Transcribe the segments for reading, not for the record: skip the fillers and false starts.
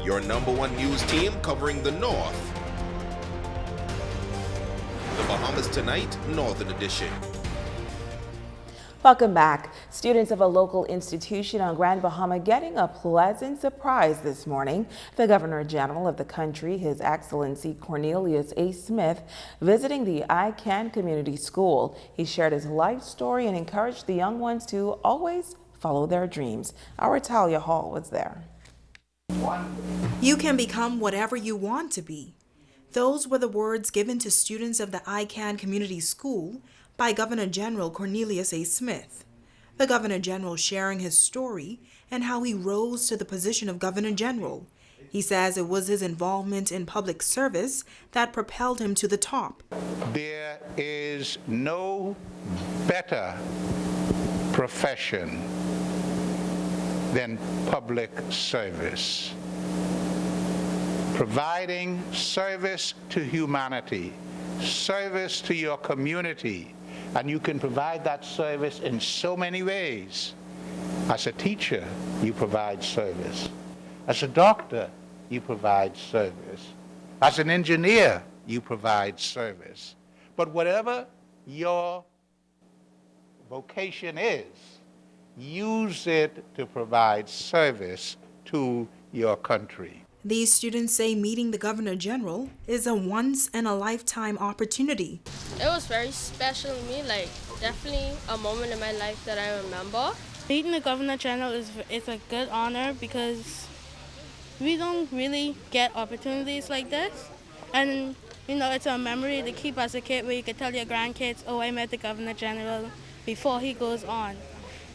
your #1 news team covering the North. The Bahamas Tonight, Northern Edition. Welcome back. Students of a local institution on Grand Bahama getting a pleasant surprise this morning. The Governor General of the country, His Excellency Cornelius A. Smith, visiting the ICANN Community School. He shared his life story and encouraged the young ones to always follow their dreams. Our Talia Hall was there. You can become whatever you want to be. Those were the words given to students of the ICANN Community School by Governor General Cornelius A. Smith. The Governor General sharing his story and how he rose to the position of Governor General. He says it was his involvement in public service that propelled him to the top. There is no better profession than public service. Providing service to humanity, service to your community, and you can provide that service in so many ways. As a teacher, you provide service. As a doctor, you provide service. As an engineer, you provide service. But whatever your vocation is, use it to provide service to your country. These students say meeting the Governor General is a once-in-a-lifetime opportunity. It was very special to me, like definitely a moment in my life that I remember. Meeting the Governor General is a good honor because we don't really get opportunities like this. And, you know, it's a memory to keep as a kid where you could tell your grandkids, oh, I met the Governor General before he goes on.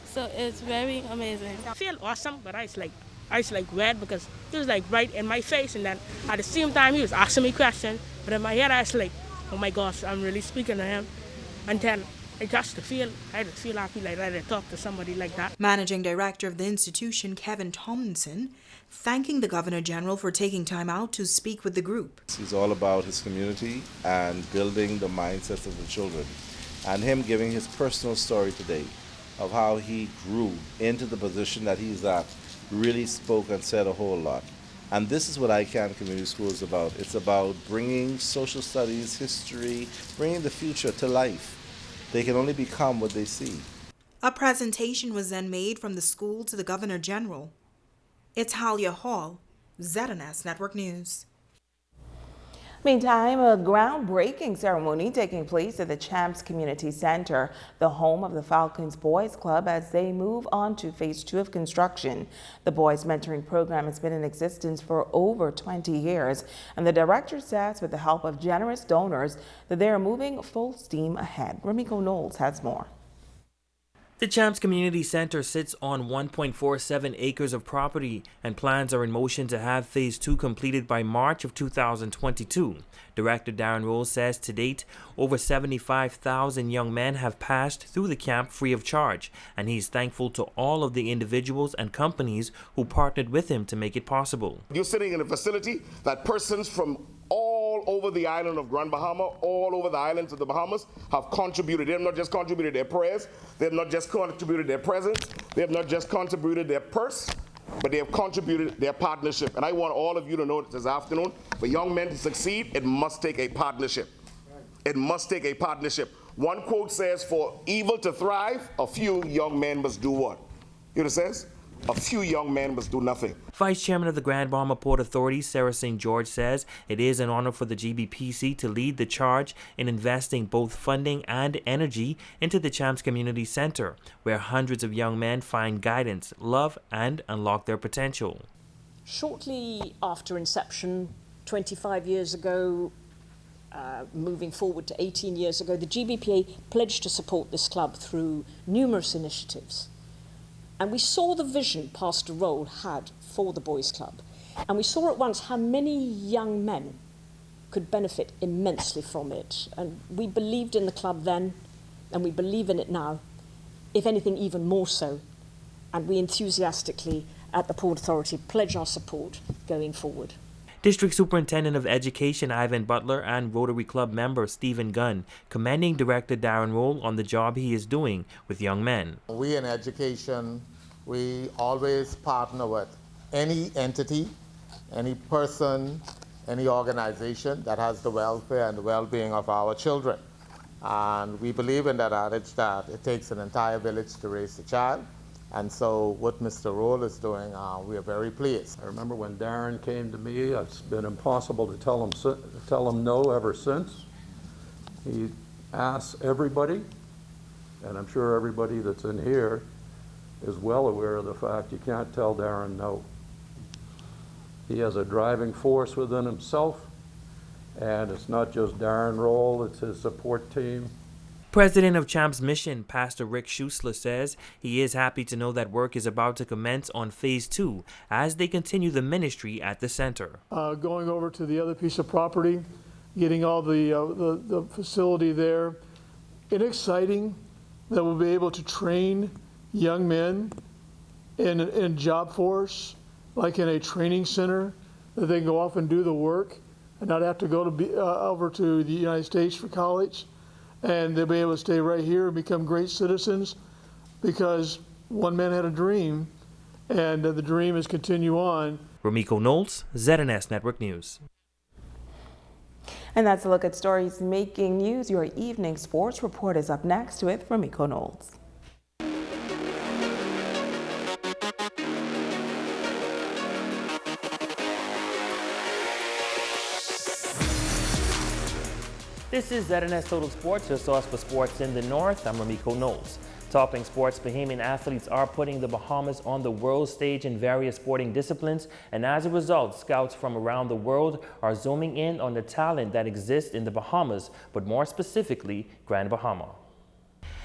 So it's very amazing. I feel awesome, but I was like red because he was like right in my face, and then at the same time he was asking me questions, but in my head I was like, oh my gosh, I'm really speaking to him. And then I just feel happy like that to talk to somebody like that. Managing Director of the institution, Kevin Tomlinson, thanking the Governor General for taking time out to speak with the group. He's all about his community and building the mindsets of the children, and him giving his personal story today of how he grew into the position that he's at really spoke and said a whole lot. And this is what ICANN Community School is about. It's about bringing social studies, history, bringing the future to life. They can only become what they see. A presentation was then made from the school to the Governor General. It's Talia Hall, ZNS Network News. Meantime, a groundbreaking ceremony taking place at the Champs Community Center, the home of the Falcons Boys Club, as they move on to phase 2 of construction. The boys mentoring program has been in existence for over 20 years, and the director says with the help of generous donors that they are moving full steam ahead. Remiko Knowles has more. The Champs Community Center sits on 1.47 acres of property, and plans are in motion to have Phase 2 completed by March of 2022. Director Darren Rose says to date, over 75,000 young men have passed through the camp free of charge, and he's thankful to all of the individuals and companies who partnered with him to make it possible. You're sitting in a facility that persons from all over the island of Grand Bahama, all over the islands of the Bahamas, have contributed. They have not just contributed their prayers, they have not just contributed their presence, they have not just contributed their purse, but they have contributed their partnership. And I want all of you to know this afternoon, for young men to succeed, it must take a partnership. It must take a partnership. One quote says, for evil to thrive, a few young men must do what? You know what it says? A few young men must do nothing. Vice Chairman of the Grand Bahama Port Authority, Sarah St. George, says it is an honor for the GBPC to lead the charge in investing both funding and energy into the Champs Community Center, where hundreds of young men find guidance, love, and unlock their potential. Shortly after inception, 25 years ago, moving forward to 18 years ago, the GBPA pledged to support this club through numerous initiatives. And we saw the vision Pastor Roll had for the Boys Club. And we saw at once how many young men could benefit immensely from it. And we believed in the club then, and we believe in it now, if anything even more so. And we enthusiastically at the Port Authority pledge our support going forward. District Superintendent of Education Ivan Butler and Rotary Club member Stephen Gunn commending Director Darren Roll on the job he is doing with young men. We in education, we always partner with any entity any person, any organization that has the welfare and the well-being of our children. And we believe in that adage that it takes an entire village to raise a child. And so what Mr. Roll is doing, we are very pleased. I remember when Darren came to me, it's been impossible to tell him no ever since. He asks everybody, and I'm sure everybody that's in here is well aware of the fact you can't tell Darren no. He has a driving force within himself, and it's not just Darren Roll, it's his support team. President of Champs Mission, Pastor Rick Schusler, says he is happy to know that work is about to commence on Phase 2 as they continue the ministry at the center. Going over to the other piece of property, getting all the facility there. It's exciting that we'll be able to train young men in job force, like in a training center, that they can go off and do the work and not have to go to over to the United States for college. And they'll be able to stay right here and become great citizens because one man had a dream, and the dream is continue on. Ramiko Knowles, ZNS Network News. And that's a look at stories making news. Your evening sports report is up next with Ramiko Knowles. This is ZNS Total Sports, your source for sports in the North. I'm Ramiko Knowles. Topping sports, Bahamian athletes are putting the Bahamas on the world stage in various sporting disciplines, and as a result, scouts from around the world are zooming in on the talent that exists in the Bahamas, but more specifically, Grand Bahama.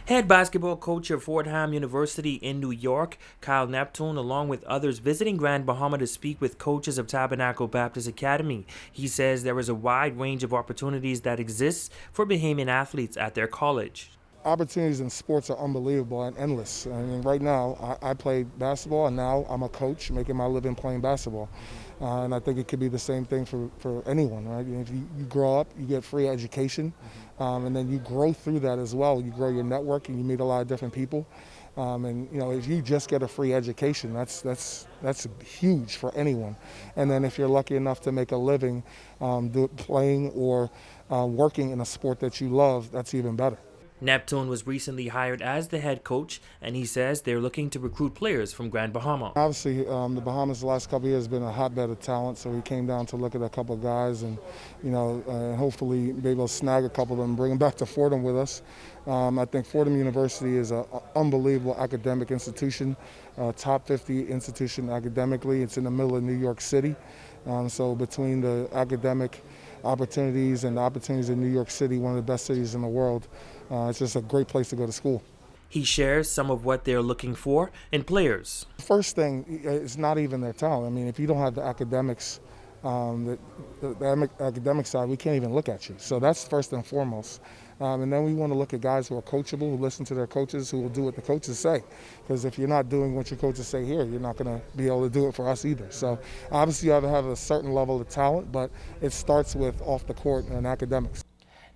Head basketball coach of Fordham University in New York, Kyle Neptune, along with others visiting Grand Bahama to speak with coaches of Tabernacle Baptist Academy. He says there is a wide range of opportunities that exists for Bahamian athletes at their college. Opportunities in sports are unbelievable and endless. I mean, right now, I play basketball, and now I'm a coach making my living playing basketball. And I think it could be the same thing for anyone, right? If you grow up, you get free education, and then you grow through that as well. You grow your network, and you meet a lot of different people. And you know, if you just get a free education, that's huge for anyone. And then if you're lucky enough to make a living playing or working in a sport that you love, that's even better. Neptune was recently hired as the head coach, and he says they're looking to recruit players from Grand Bahama. Obviously, the Bahamas the last couple of years has been a hotbed of talent, so we came down to look at a couple of guys and, you know, hopefully be able to snag a couple of them and bring them back to Fordham with us. I think Fordham University is an unbelievable academic institution, top 50 institution academically. It's in the middle of New York City, so between the academic opportunities and the opportunities in New York City, one of the best cities in the world, it's just a great place to go to school. He shares some of what they're looking for in players. First thing is not even their talent. I mean, if you don't have the academics, the academic side, we can't even look at you. So that's first and foremost. And then we want to look at guys who are coachable, who listen to their coaches, who will do what the coaches say. Because if you're not doing what your coaches say here, you're not going to be able to do it for us either. So obviously you have to have a certain level of talent, but it starts with off the court and academics.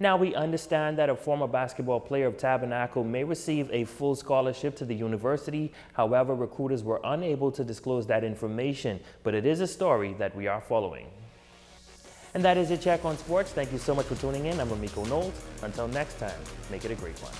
Now, we understand that a former basketball player of Tabernacle may receive a full scholarship to the university. However, recruiters were unable to disclose that information, but it is a story that we are following. And that is your check on sports. Thank you so much for tuning in. I'm Ramiko Knowles. Until next time, make it a great one.